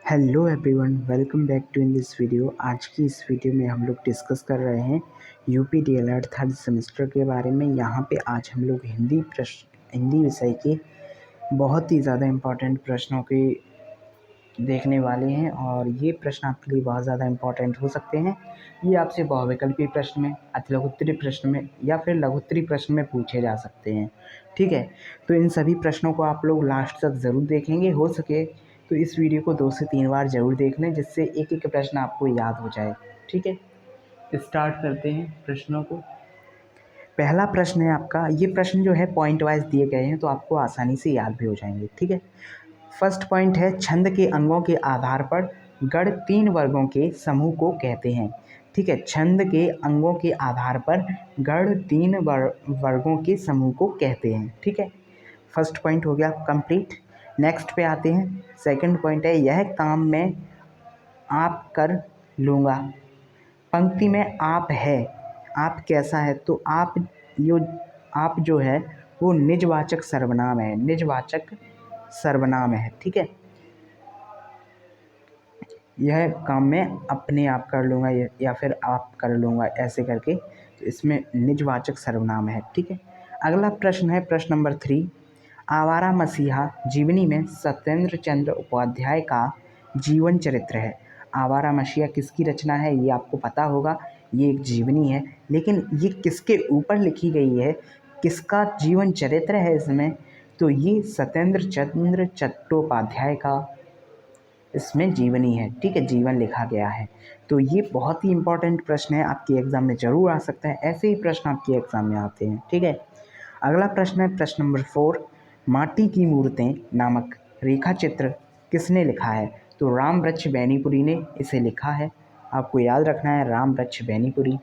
Hello everyone, welcome back to in this video. आज की इस वीडियो में हम लोग डिस्कस कर रहे हैं यूपी डीएलएड थर्ड सेमेस्टर के बारे में। यहाँ पे आज हम लोग हिंदी विषय के बहुत ही ज़्यादा इम्पोर्टेंट प्रश्नों के देखने वाले हैं और ये प्रश्न आपके लिए बहुत ज़्यादा इम्पोर्टेंट हो सकते हैं। ये आपसे बहुविकल्पीय प्रश्न में, अतिलघुत्तरी प्रश्न में या फिर लघुत्तरी प्रश्न में पूछे जा सकते हैं। ठीक है, तो इन सभी प्रश्नों को आप लोग लास्ट तक ज़रूर देखेंगे। हो सके तो इस वीडियो को 2 से 3 बार ज़रूर देख लें, जिससे एक एक प्रश्न आपको याद हो जाए। ठीक है, स्टार्ट करते हैं प्रश्नों को। पहला प्रश्न है आपका, ये प्रश्न जो है पॉइंट वाइज दिए गए हैं तो आपको आसानी से याद भी हो जाएंगे। ठीक है, फर्स्ट पॉइंट है, छंद के अंगों के आधार पर गढ़ 3 वर्गों के समूह को कहते हैं। ठीक है, छंद के अंगों के आधार पर गढ़ 3 वर्गों के समूह को कहते हैं। ठीक है, फर्स्ट पॉइंट हो गया कंप्लीट। नेक्स्ट पे आते हैं। सेकंड पॉइंट है, यह काम मैं आप कर लूँगा। पंक्ति में आप है, आप कैसा है, तो आप जो है वो निजवाचक सर्वनाम है, निजवाचक सर्वनाम है। ठीक है, यह काम मैं अपने आप कर लूँगा या फिर आप कर लूँगा, ऐसे करके, तो इसमें निजवाचक सर्वनाम है। ठीक है, अगला प्रश्न है प्रश्न नंबर 3। आवारा मसीहा जीवनी में सत्येंद्र चंद्र उपाध्याय का जीवन चरित्र है। आवारा मसीहा किसकी रचना है ये आपको पता होगा। ये एक जीवनी है, लेकिन ये किसके ऊपर लिखी गई है, किसका जीवन चरित्र है इसमें, तो ये सत्येंद्र चंद्र चट्टोपाध्याय का इसमें जीवनी है। ठीक है, जीवन लिखा गया है। तो ये बहुत ही इंपॉर्टेंट प्रश्न है, आपके एग्ज़ाम में ज़रूर आ सकता है। ऐसे ही प्रश्न आपके एग्ज़ाम में आते हैं। ठीक है, अगला प्रश्न है प्रश्न नंबर 4। माटी की मूर्तें नामक रेखा चित्र किसने लिखा है, तो राम वृक्ष बैनीपुरी ने इसे लिखा है। आपको याद रखना है, राम वृक्ष बैनीपुरी।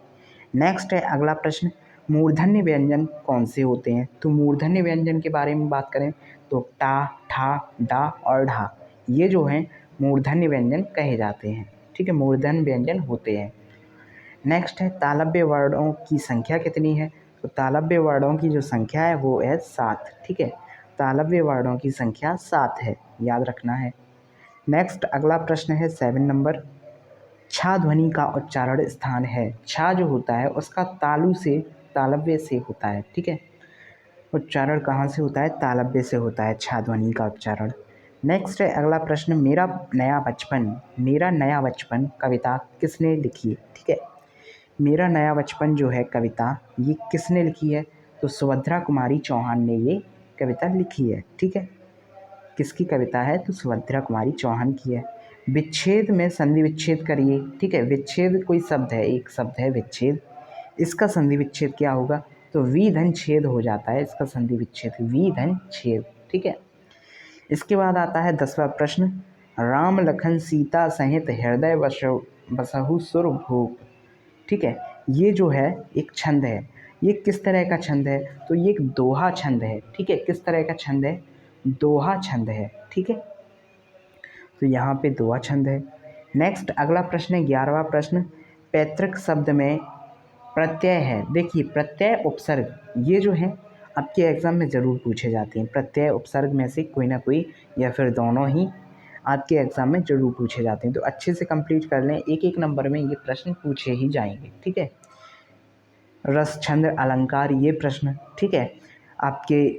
नेक्स्ट है अगला प्रश्न, मूर्धन्य व्यंजन कौन से होते हैं, तो मूर्धन्य व्यंजन के बारे में बात करें तो टा, ठा, डा और ढा, ये जो हैं मूर्धन्य व्यंजन कहे जाते हैं। ठीक है, मूर्धन्य व्यंजन होते हैं। नेक्स्ट है तालव्य वर्णों की संख्या कितनी है, तो तालव्य वर्णों की जो संख्या है वो है 7। ठीक है, तालव्य वर्णों की संख्या 7 है, याद रखना है। नेक्स्ट अगला प्रश्न है 7 नंबर। छा ध्वनि का उच्चारण स्थान है, छा जो होता है उसका तालु से, तालव्य से होता है। ठीक है, उच्चारण कहाँ से होता है, तालव्य से होता है छा ध्वनि का उच्चारण। नेक्स्ट है अगला प्रश्न, मेरा नया बचपन कविता किसने लिखी है। ठीक है, मेरा नया बचपन जो है कविता, ये किसने लिखी है, तो सुभद्रा कुमारी चौहान ने ये कविता लिखी है। ठीक है, किसकी कविता है, तो सुभद्रा कुमारी चौहान की है। विच्छेद में संधि विच्छेद करिए। ठीक है, विच्छेद कोई शब्द है, एक शब्द है विच्छेद, इसका संधि विच्छेद क्या होगा, तो विधन छेद हो जाता है इसका संधि विच्छेद, विधन छेद। ठीक है, इसके बाद आता है 10वां प्रश्न, राम लखन सीता सहित हृदय बसहु सुर भूप। ठीक है, ये जो है एक छंद है, ये किस तरह का छंद है, तो ये एक दोहा छंद है। ठीक है, किस तरह का छंद है, दोहा छंद है। ठीक है, तो यहाँ पे दोहा छंद है। नेक्स्ट अगला प्रश्न है 11वां प्रश्न, पैतृक शब्द में प्रत्यय है। देखिए, प्रत्यय उपसर्ग ये जो है आपके एग्ज़ाम में ज़रूर पूछे जाते हैं। प्रत्यय उपसर्ग में से कोई ना कोई या फिर दोनों ही आपके एग्ज़ाम में ज़रूर पूछे जाते हैं, तो अच्छे से कंप्लीट कर लें, एक एक नंबर में ये प्रश्न पूछे ही जाएंगे। ठीक है, रस, छंद, अलंकार, ये प्रश्न। ठीक है, आपके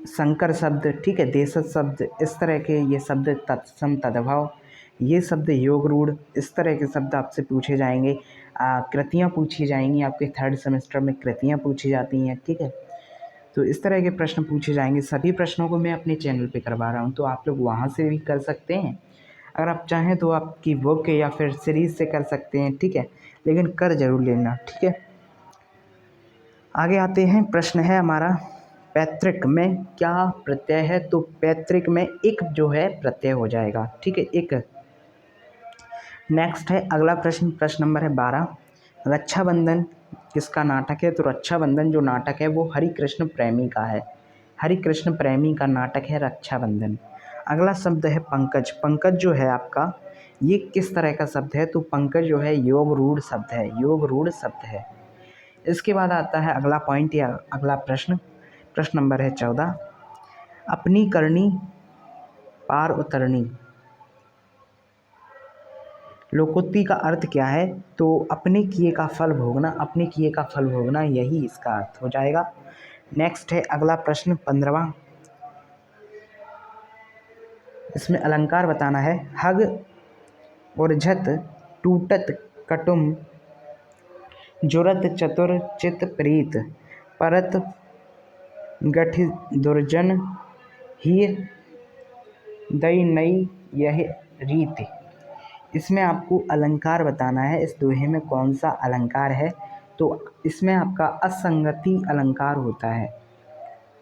संकर शब्द, ठीक है, देशज शब्द, इस तरह के ये शब्द, तत्सम, तद्भव, ये शब्द, योग रूढ़, इस तरह के शब्द आपसे पूछे जाएंगे। कृतियाँ पूछी जाएंगी, आपके थर्ड सेमेस्टर में कृतियाँ पूछी जाती हैं। ठीक है, तो इस तरह के प्रश्न पूछे जाएंगे। सभी प्रश्नों को मैं अपने चैनल पे करवा रहा हूँ, तो आप लोग वहाँ से भी कर सकते हैं। अगर आप चाहें तो आपकी बुक या फिर सीरीज़ से कर सकते हैं। ठीक है, लेकिन कर ज़रूर लेना। ठीक है, आगे आते हैं। प्रश्न है हमारा, पैतृक में क्या प्रत्यय है, तो पैतृक में एक जो है प्रत्यय हो जाएगा। ठीक है, एक। नेक्स्ट है अगला प्रश्न, प्रश्न नंबर है 12। रक्षाबंधन किसका नाटक है, तो रक्षाबंधन जो नाटक है वो हरि कृष्ण प्रेमी का है। हरि कृष्ण प्रेमी का नाटक है रक्षाबंधन। अगला शब्द है पंकज। पंकज जो है आपका, ये किस तरह का शब्द है, तो पंकज जो है योग रूढ़ शब्द है, योग रूढ़ शब्द है। इसके बाद आता है अगला पॉइंट या अगला प्रश्न, प्रश्न नंबर है 14। अपनी करनी पार उतरनी। लोकोक्ति का अर्थ क्या है? तो अपने किए का फल भोगना, अपने किए का फल भोगना, यही इसका अर्थ हो जाएगा। नेक्स्ट है अगला प्रश्न 15वां। इसमें अलंकार बताना है। हग उर्झत टूटत कटुम जुरत चतुर चित प्रीत परत गठ दुर्जन ही दई नई यह रीत। इसमें आपको अलंकार बताना है। इस दोहे में कौन सा अलंकार है? तो इसमें आपका असंगति अलंकार होता है,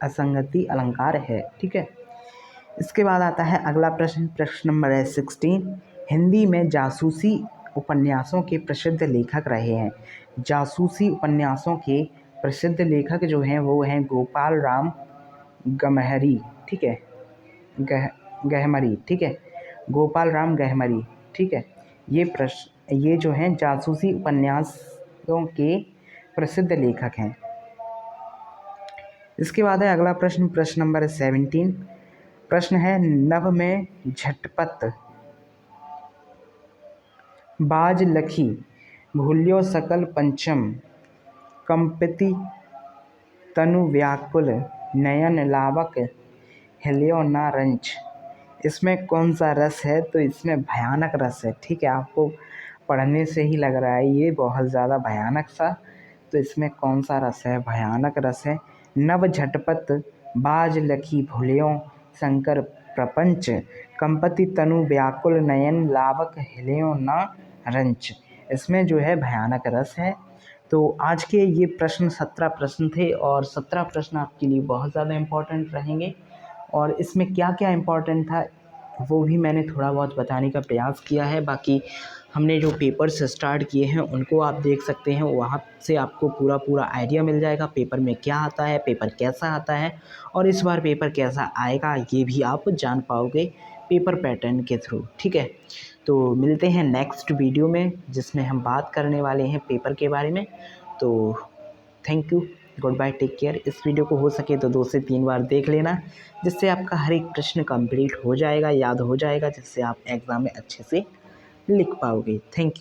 असंगति अलंकार है, ठीक है। इसके बाद आता है अगला प्रश्न, प्रश्न नंबर है 16। हिंदी में जासूसी उपन्यासों के प्रसिद्ध लेखक रहे हैं। जासूसी उपन्यासों के प्रसिद्ध लेखक जो हैं वो हैं गोपाल राम गहमरी, ठीक है, गहमरी, ठीक है, गोपाल राम गहमरी, ठीक है। ये जो हैं जासूसी उपन्यासों के प्रसिद्ध लेखक हैं। इसके बाद है अगला प्रश्न, प्रश्न नंबर 17। प्रश्न है नभ में झटपट बाज लखी भूल्यो सकल पंचम कंपति तनु व्याकुल नयन लावक हिल्यो ना रंच। इसमें कौन सा रस है? तो इसमें भयानक रस है, ठीक है। आपको पढ़ने से ही लग रहा है ये बहुत ज़्यादा भयानक सा। तो इसमें कौन सा रस है? भयानक रस है। नव झटपट बाज लखी भूल्यों शंकर प्रपंच कंपति तनु व्याकुल नयन लावक हिल्यो ना रंच। इसमें जो है भयानक रस है। तो आज के ये प्रश्न 17 प्रश्न थे और 17 प्रश्न आपके लिए बहुत ज़्यादा इम्पोर्टेंट रहेंगे। और इसमें क्या क्या इम्पोर्टेंट था वो भी मैंने थोड़ा बहुत बताने का प्रयास किया है। बाकी हमने जो पेपर्स स्टार्ट किए हैं उनको आप देख सकते हैं, वहाँ से आपको पूरा आइडिया मिल जाएगा पेपर में क्या आता है, पेपर कैसा आता है और इस बार पेपर कैसा आएगा ये भी आप जान पाओगे पेपर पैटर्न के थ्रू, ठीक है। तो मिलते हैं नेक्स्ट वीडियो में जिसमें हम बात करने वाले हैं पेपर के बारे में। तो thank you, goodbye, take care. इस वीडियो को हो सके तो 2 से 3 बार देख लेना, जिससे आपका हर एक प्रश्न कंप्लीट हो जाएगा, याद हो जाएगा, जिससे आप एग्ज़ाम में अच्छे से लिख पाओगे। Thank you.